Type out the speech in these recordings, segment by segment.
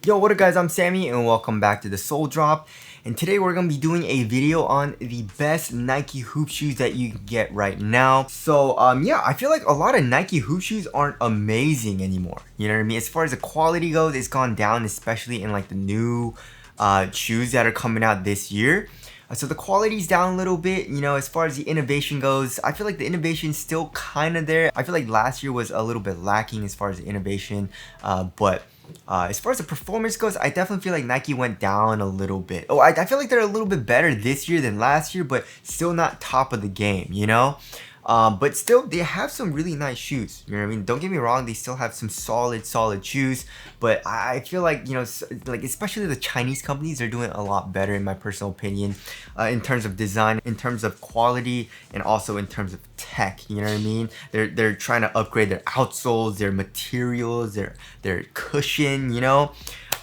Yo, what up guys, I'm Sammy and welcome back to the Soul Drop. And today we're going to be doing a video on the best Nike hoop shoes that you can get right now. So yeah, I feel like a lot of Nike hoop shoes aren't amazing anymore. You know what I mean? As far as the quality goes, it's gone down, especially in like the new shoes that are coming out this year. So the quality's down a little bit, you know, as far as the innovation goes. I feel like the innovation's still kind of there. I feel like last year was a little bit lacking as far as the innovation, but as far as the performance goes, I definitely feel like Nike went down a little bit. Oh, I feel like they're a little bit better this year than last year, but still not top of the game, you know? But still, they have some really nice shoes. You know what I mean? Don't get me wrong, they still have some solid shoes. But I feel like, you know, like especially the Chinese companies, they're doing a lot better in my personal opinion, in terms of design, in terms of quality, and also in terms of tech. You know what I mean? They're trying to upgrade their outsoles, their materials, their cushion. You know.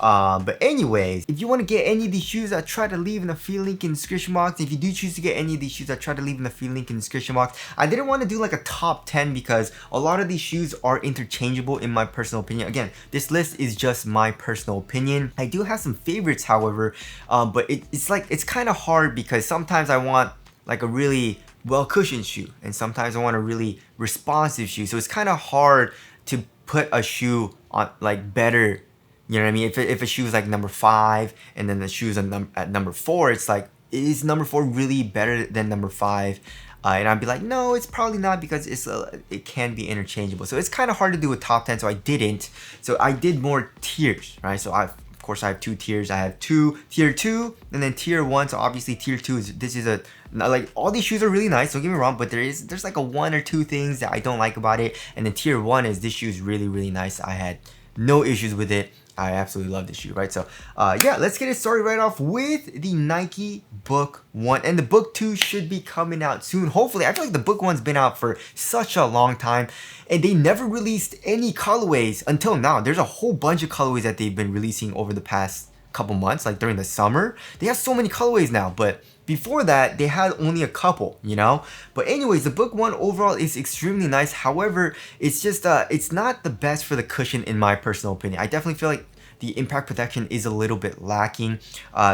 But anyways, if you want to get any of these shoes, I try to leave in the free link in the description box. If you do choose to get any of these shoes, I try to leave in the free link in the description box. I didn't want to do like a top 10 because a lot of these shoes are interchangeable in my personal opinion. Again, this list is just my personal opinion. I do have some favorites, however, but it's kind of hard because sometimes I want like a really well cushioned shoe and sometimes I want a really responsive shoe. So it's kind of hard to put a shoe on like better. You know what I mean? If a shoe is like number 5 and then the shoe's at number 4, it's like, is number 4 really better than number 5? And I'd be like, no, it's probably not because it can be interchangeable. So it's kind of hard to do a top 10, so I didn't. So I did more tiers, right? So of course I have 2 tiers. I have tier 2 and then tier 1. So obviously tier 2 is like all these shoes are really nice, don't get me wrong, but there's like a 1 or 2 things that I don't like about it. And then tier 1 is this shoe is really nice. I had no issues with it. I absolutely love this shoe, right? So, yeah, let's get it started right off with the Nike Book 1. And the Book 2 should be coming out soon, hopefully. I feel like the Book 1's been out for such a long time, and they never released any colorways until now. There's a whole bunch of colorways that they've been releasing over the past couple months, like during the summer. They have so many colorways now, but before that, they had only a couple, you know? But anyways, the Book 1 overall is extremely nice. However, it's just, it's not the best for the cushion in my personal opinion. I definitely feel like the impact protection is a little bit lacking.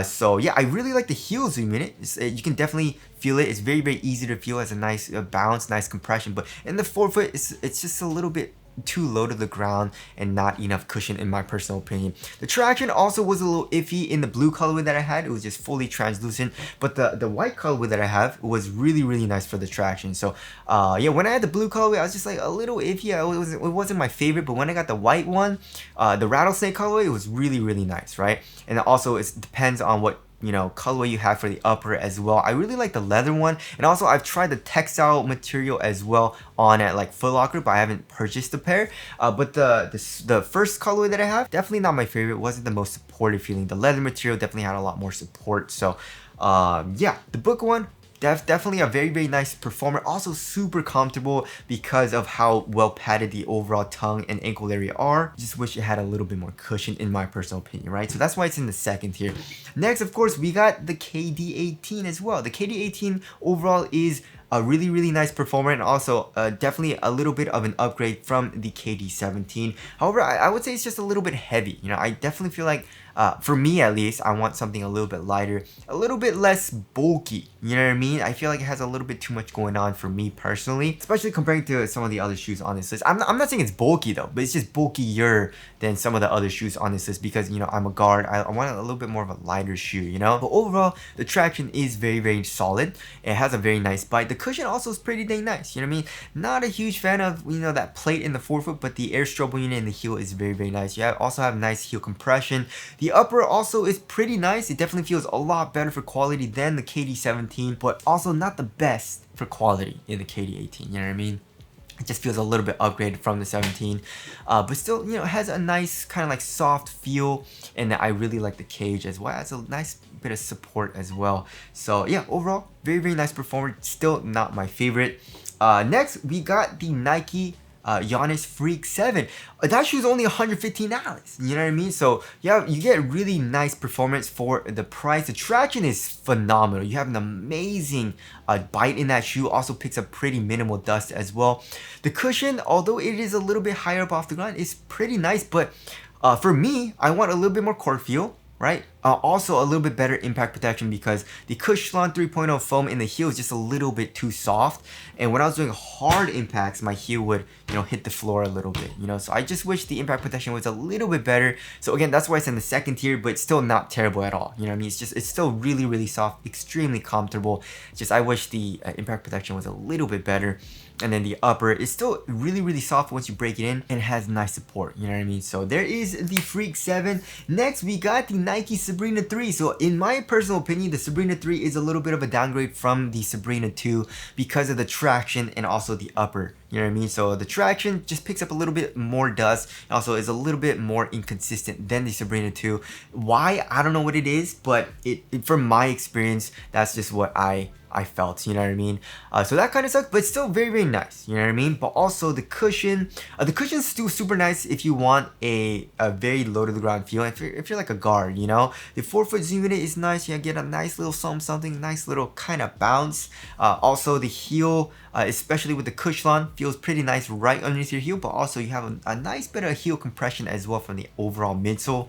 So yeah, I really like the heel zoom in it. You can definitely feel it. It's very easy to feel. As a nice bounce, nice compression. But in the forefoot, it's just a little bit too low to the ground and not enough cushion in my personal opinion. The traction also was a little iffy in the blue colorway that I had. It was just fully translucent, but the white colorway that I have was really nice for the traction. So yeah, when I had the blue colorway, I was just like a little iffy. It wasn't my favorite, but when I got the white one, the rattlesnake colorway, it was really nice, right? And also it depends on what, you know, colorway you have for the upper as well. I really like the leather one, and also I've tried the textile material as well on at like Foot Locker, but I haven't purchased the pair. But the first colorway that I have, definitely not my favorite. It wasn't the most supportive feeling. The leather material definitely had a lot more support. So yeah, the Book one, definitely a very nice performer. Also super comfortable because of how well padded the overall tongue and ankle area are. Just wish it had a little bit more cushion in my personal opinion, right? So that's why it's in the second tier. Next, of course, we got the KD18 as well. The KD18 overall is a really nice performer, and also definitely a little bit of an upgrade from the KD17. However, I would say it's just a little bit heavy. You know, I definitely feel like, for me at least, I want something a little bit lighter, a little bit less bulky. You know what I mean? I feel like it has a little bit too much going on for me personally, especially comparing to some of the other shoes on this list. I'm not saying it's bulky though, but it's just bulkier than some of the other shoes on this list because, you know, I'm a guard. I want a little bit more of a lighter shoe, you know? But overall, the traction is very solid. It has a very nice bite. The cushion also is pretty dang nice, you know what I mean? Not a huge fan of, you know, that plate in the forefoot, but the air strobel unit in the heel is very nice. You also have nice heel compression. The upper also is pretty nice. It definitely feels a lot better for quality than the KD17, but also not the best for quality in the KD18, you know what I mean? It just feels a little bit upgraded from the 17, but still, you know, it has a nice kind of like soft feel, and I really like the cage as well. It has a nice bit of support as well. So yeah, overall, very nice performer. Still not my favorite. Next, we got the Nike Giannis Freak 7. That shoe is only $115. You know what I mean? So yeah, you get really nice performance for the price. The traction is phenomenal. You have an amazing bite in that shoe. Also picks up pretty minimal dust as well. The cushion, although it is a little bit higher up off the ground, is pretty nice, but For me, I want a little bit more court feel, right? Also a little bit better impact protection because the Cushlon 3.0 foam in the heel is just a little bit too soft. And when I was doing hard impacts, my heel would, hit the floor a little bit, So I just wish the impact protection was a little bit better. So again, that's why it's in the second tier, but it's still not terrible at all. You know what I mean? It's still really, really soft, extremely comfortable. Just I wish the impact protection was a little bit better. And then the upper is still really, really soft once you break it in and has nice support, you know what I mean? So there is the Freak 7. Next, we got the Nike Sabrina 3. So in my personal opinion, the Sabrina 3 is a little bit of a downgrade from the Sabrina 2 because of the traction and also the upper. You know what I mean? So the traction just picks up a little bit more dust. Also is a little bit more inconsistent than the Sabrina 2. Why? I don't know what it is, but from my experience, that's just what I felt, you know what I mean? So that kind of sucks, but it's still very, very nice, you know what I mean? But also the cushion's still super nice if you want a very low to the ground feel. If you're like a guard, you know? The 4-foot zoom unit is nice. You get a nice little something, nice little kind of bounce. Also the heel, especially with the Cushlon, feels pretty nice right underneath your heel, but also you have a nice bit of heel compression as well from the overall midsole.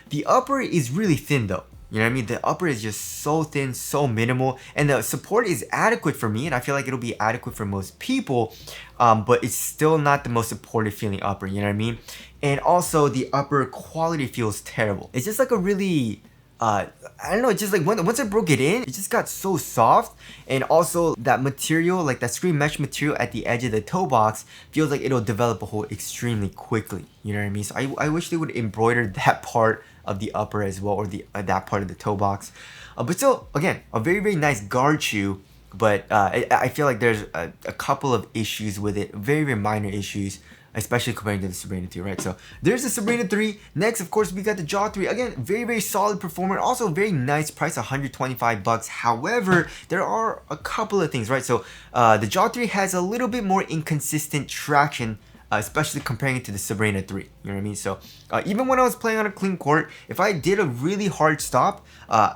The upper is really thin though. You know what I mean? The upper is just so thin, so minimal, and the support is adequate for me, and I feel like it'll be adequate for most people, but it's still not the most supportive feeling upper, you know what I mean? And also, the upper quality feels terrible. It's just like a really, I don't know, it's just like once I broke it in, it just got so soft, and also that material, like that screen mesh material at the edge of the toe box, feels like it'll develop a hole extremely quickly, you know what I mean? So I wish they would embroider that part of the upper as well, or the that part of the toe box, but still, again, a very, very nice guard shoe. But I feel like there's a couple of issues with it, very, very minor issues, especially compared to the Sabrina 2, right? So there's the Sabrina 3. Next, of course, we got the Jaw 3. Again, very, very solid performer. Also, very nice price, 125 bucks. However, there are a couple of things, right? So the Jaw 3 has a little bit more inconsistent traction, especially comparing it to the Sabrina 3, you know what I mean? So even when I was playing on a clean court, if I did a really hard stop,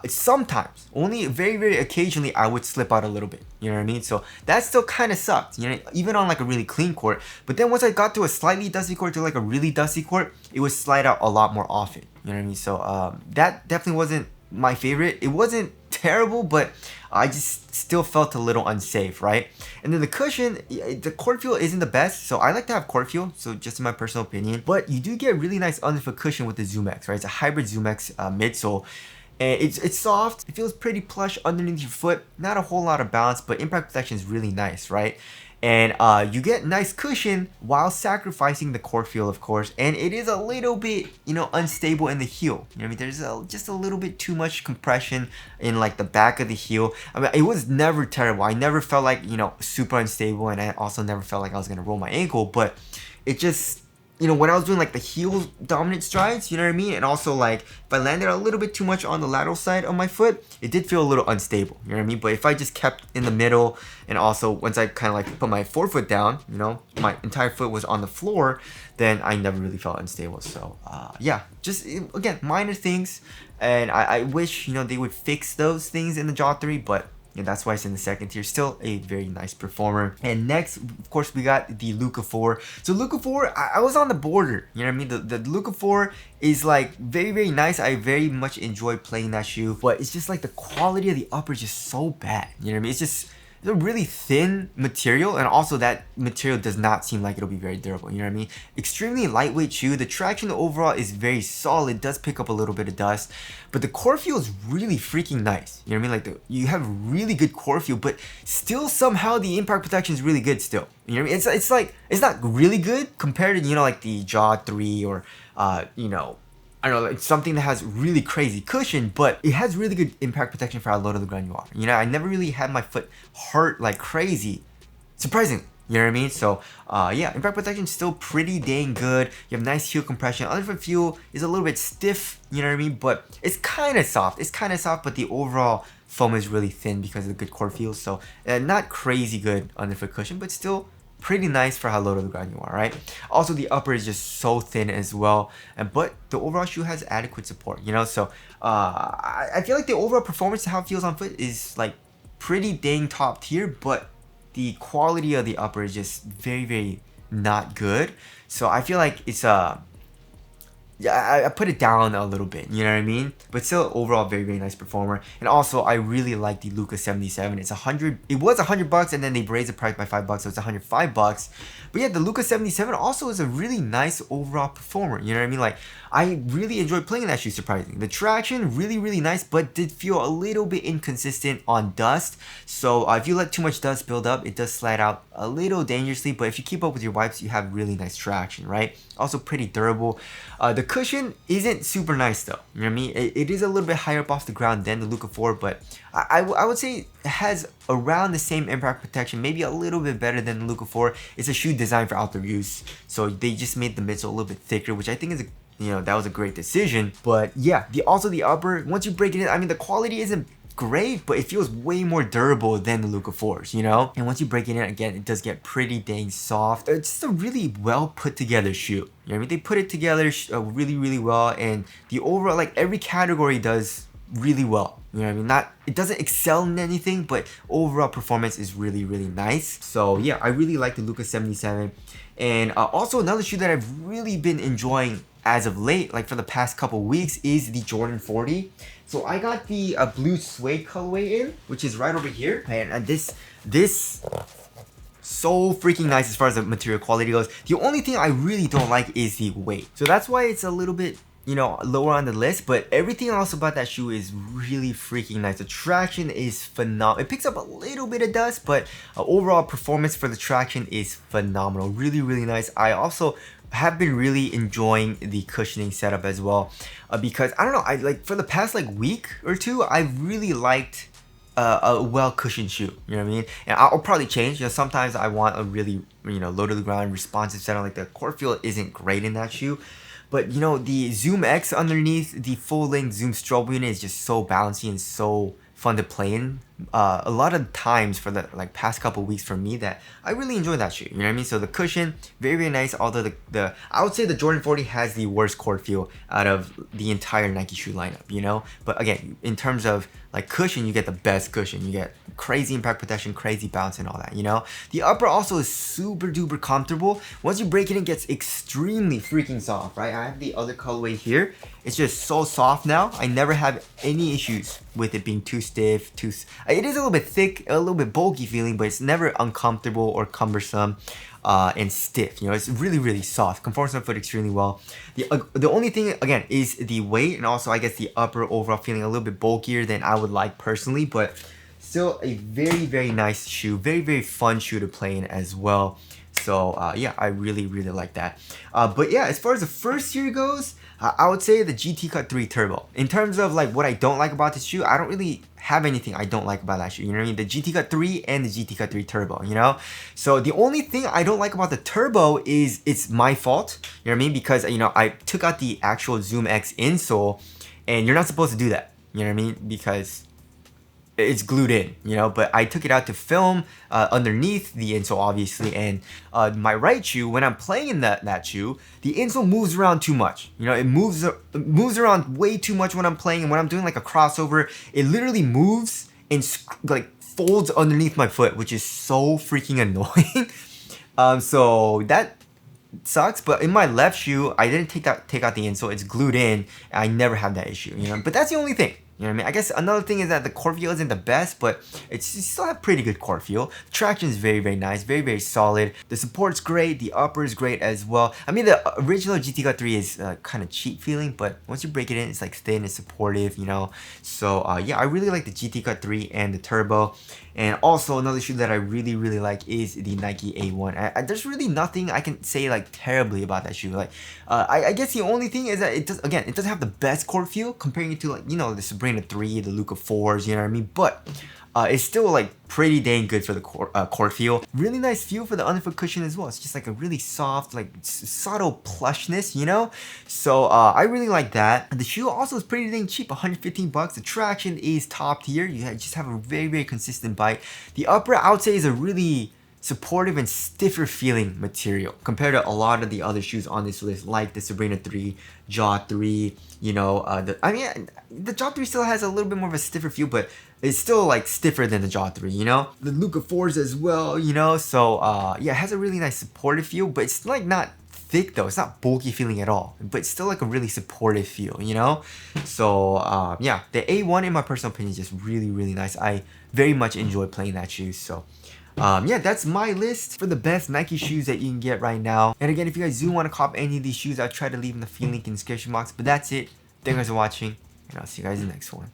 sometimes, only very, very occasionally, I would slip out a little bit, you know what I mean? So that still kind of sucked, you know, even on like a really clean court. But then once I got to a slightly dusty court to like a really dusty court, it would slide out a lot more often, you know what I mean? So that definitely wasn't my favorite. It wasn't terrible, but I just still felt a little unsafe, right? And then the cushion, the court feel isn't the best, so I like to have court feel, so just in my personal opinion. But you do get really nice underfoot cushion with the Zoom X, right? It's a hybrid Zoom X midsole. And it's soft, it feels pretty plush underneath your foot, not a whole lot of bounce, but impact protection is really nice, right? And you get nice cushion while sacrificing the core feel, of course, and it is a little bit, unstable in the heel. You know what I mean? There's just a little bit too much compression in like the back of the heel. I mean, it was never terrible. I never felt like, super unstable, and I also never felt like I was gonna roll my ankle, but it just, when I was doing like the heel dominant strides, you know what I mean? And also like if I landed a little bit too much on the lateral side of my foot, it did feel a little unstable, you know what I mean? But if I just kept in the middle, and also once I kind of like put my forefoot down, my entire foot was on the floor, then I never really felt unstable. So yeah, just again, minor things. And I wish, they would fix those things in the Jaw 3, but that's why it's in the second tier. Still a very nice performer. And next, of course, we got the Luca 4. So Luca 4, I was on the border. You know what I mean? The Luca 4 is like very, very nice. I very much enjoy playing that shoe. But it's just like the quality of the upper is just so bad. You know what I mean? It's a really thin material, and also that material does not seem like it'll be very durable, you know what I mean? Extremely lightweight shoe. The traction overall is very solid, it does pick up a little bit of dust, but the core feel is really freaking nice, you know what I mean? Like you have really good core feel, but still somehow the impact protection is really good still, you know what I mean? It's like, it's not really good compared to, like the Jaw 3 or, I don't know, like something that has really crazy cushion, but it has really good impact protection for how low to the ground you are. I never really had my foot hurt like crazy, surprisingly. You know what I mean? So, yeah, impact protection is still pretty dang good. You have nice heel compression. Underfoot feel is a little bit stiff, you know what I mean? But it's kind of soft. But the overall foam is really thin because of the good core feel. So, not crazy good underfoot cushion, but still pretty nice for how low to the ground you are, right? Also, the upper is just so thin as well, but the overall shoe has adequate support, so I feel like the overall performance and how it feels on foot is like pretty dang top tier, but the quality of the upper is just very, very not good. So I feel like it's yeah, I put it down a little bit, you know what I mean? But still, overall, very, very nice performer. And also, I really like the Luca 77. It's 100, it was $100 and then they raised the price by $5, so it's $105. But yeah, the Luca 77 also is a really nice overall performer, you know what I mean? Like, I really enjoyed playing that shoe, surprisingly. The traction, really, really nice, but did feel a little bit inconsistent on dust. So if you let too much dust build up, it does slide out a little dangerously, but if you keep up with your wipes, you have really nice traction, right? Also pretty durable. The cushion isn't super nice though, you know what I mean? It is a little bit higher up off the ground than the Luca 4, but I would say it has around the same impact protection, maybe a little bit better than the Luca 4. It's a shoe designed for outdoor use, so they just made the midsole a little bit thicker, which I think is that was a great decision. But yeah, also the upper, once you break it in, I mean, the quality isn't great, but it feels way more durable than the Luca 4s, you know? And once you break it in, again, it does get pretty dang soft. It's just a really well put together shoe. You know what I mean? They put it together really, really well, and the overall, like, every category does really well. You know what I mean? It doesn't excel in anything, but overall performance is really, really nice. So yeah, I really like the Luca 77. And also another shoe that I've really been enjoying as of late, like for the past couple weeks, is the Jordan 40. So I got the blue suede colorway in, which is right over here. And this so freaking nice as far as the material quality goes. The only thing I really don't like is the weight. So that's why it's a little bit, lower on the list, but everything else about that shoe is really freaking nice. The traction is phenomenal. It picks up a little bit of dust, but overall performance for the traction is phenomenal. Really, really nice. I also have been really enjoying the cushioning setup as well, because I don't know, I like for the past like week or two, I've really liked a well cushioned shoe, you know what I mean? And I'll probably change. Sometimes I want a really low to the ground responsive setup. Like the core feel isn't great in that shoe, but the Zoom X underneath the full length Zoom strobe unit is just so bouncy and so fun to play in. A lot of times for the past couple weeks for me, that I really enjoy that shoe, you know what I mean? So the cushion, very, very nice. Although the I would say the Jordan 40 has the worst core feel out of the entire Nike shoe lineup, but again, in terms of like cushion, you get the best cushion. You get crazy impact protection, crazy bounce and all that, The upper also is super duper comfortable. Once you break it, it gets extremely freaking soft, right? I have the other colorway here. It's just so soft now. I never have any issues with it being too stiff, it is a little bit thick, a little bit bulky feeling, but it's never uncomfortable or cumbersome and stiff. It's really, really soft. Conforms to my foot extremely well. The only thing, again, is the weight, and also I guess the upper overall feeling a little bit bulkier than I would like personally, but still a very, very nice shoe. Very, very fun shoe to play in as well. So yeah, I really, really like that. But yeah, as far as the first year goes, I would say the GT Cut 3 Turbo. In terms of like what I don't like about this shoe, I don't really have anything I don't like about that shoe, you know what I mean? The GT Cut 3 and the GT Cut 3 Turbo, So the only thing I don't like about the Turbo is it's my fault, you know what I mean? Because, I took out the actual Zoom X insole, and you're not supposed to do that, you know what I mean? Because it's glued in, but I took it out to film underneath the insole, obviously, and my right shoe, when I'm playing in that shoe, the insole moves around too much. It moves around way too much when I'm playing, and when I'm doing like a crossover, it literally moves and like folds underneath my foot, which is so freaking annoying. So that sucks. But in my left shoe, I didn't take out the insole. It's glued in, and I never have that issue, But that's the only thing. You know what I mean? I guess another thing is that the core feel isn't the best, but you still have pretty good core feel. The traction is very, very nice, very, very solid. The support's great, the upper is great as well. I mean, the original GT Cut 3 is kind of cheap feeling, but once you break it in, it's like thin and supportive, So yeah, I really like the GT Cut 3 and the Turbo. And also another shoe that I really, really like is the Nike A1. There's really nothing I can say like terribly about that shoe. Like, I guess the only thing is that it doesn't have the best core feel comparing it to like, the Sabrina 3, the Luca 4s, you know what I mean? But it's still like pretty dang good for the core feel. Really nice feel for the underfoot cushion as well. It's just like a really soft, like subtle plushness, So I really like that. And the shoe also is pretty dang cheap, 115 bucks. The traction is top tier. You just have a very, very consistent bite. The upper, I would say, is a really supportive and stiffer feeling material compared to a lot of the other shoes on this list, like the Sabrina 3, Jaw 3, the Jaw 3 still has a little bit more of a stiffer feel, but it's still like stiffer than the Jaw 3, The Luca 4s as well, So yeah, it has a really nice supportive feel, but it's like not thick though. It's not bulky feeling at all, but it's still like a really supportive feel, you know? So yeah, the A1 in my personal opinion is just really, really nice. I very much enjoy playing that shoe. So yeah, that's my list for the best Nike shoes that you can get right now. And again, if you guys do want to cop any of these shoes, I'll try to leave in the link in the description box. But that's it. Thank you guys for watching, and I'll see you guys in the next one.